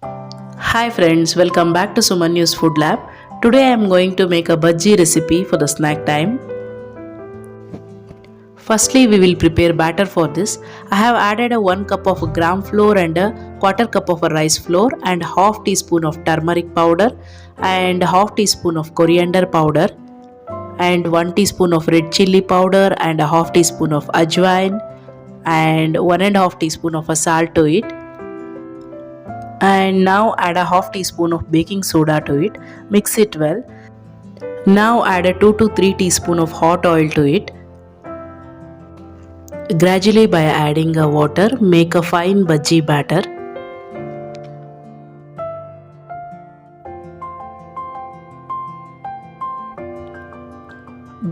Hi friends, welcome back to Sumanyu'z Food Lab. Today I am going to make a bajji recipe for the snack time. Firstly, we will prepare batter for this. I have added a 1 cup of gram flour and a quarter cup of rice flour and half teaspoon of turmeric powder and half teaspoon of coriander powder and 1 teaspoon of red chilli powder and a half teaspoon of ajwain and 1 1/2 teaspoon of salt to it. And now add a half teaspoon of baking soda to it. Mix it well. Now add a 2 to 3 teaspoon of hot oil to it. Gradually, by adding water, make a fine bajji batter.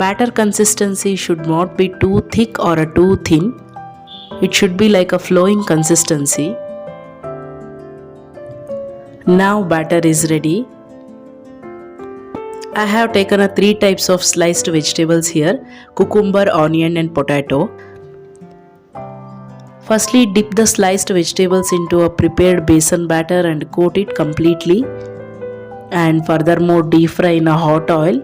Batter consistency should not be too thick or too thin. It should be like a flowing consistency. Now batter is ready. I have taken 3 types of sliced vegetables here: cucumber, onion and potato. Firstly, dip the sliced vegetables into a prepared besan batter and coat it completely, and furthermore deep fry in a hot oil.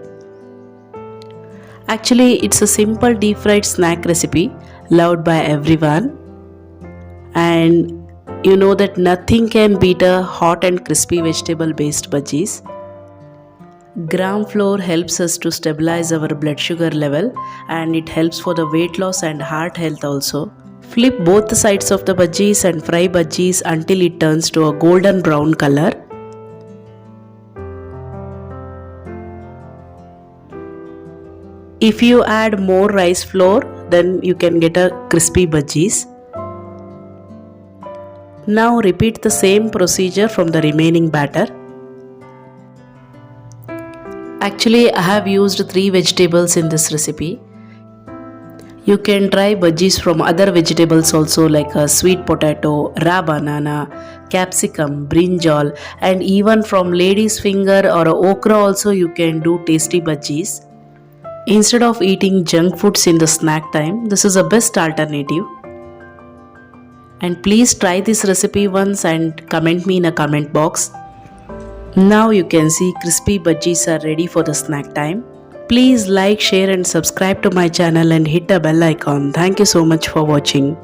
Actually, it's a simple deep fried snack recipe loved by everyone, and you know that nothing can beat a hot and crispy vegetable based bhajis. Gram flour helps us to stabilize our blood sugar level, and it helps for the weight loss and heart health also. Flip both the sides of the bhajis and fry bhajis until it turns to a golden brown color. If you add more rice flour, then you can get a crispy bhajis. Now repeat the same procedure from the remaining batter. Actually, I have used 3 vegetables in this recipe. You can try bhajis from other vegetables also, like a sweet potato, raw banana, capsicum, brinjal, and even from lady's finger or okra also you can do tasty bhajis. Instead of eating junk foods in the snack time, this is the best alternative. And please try this recipe once and comment me in a comment box. Now you can see crispy bhajis are ready for the snack time. Please like, share and subscribe to my channel and hit the bell icon. Thank you so much for watching.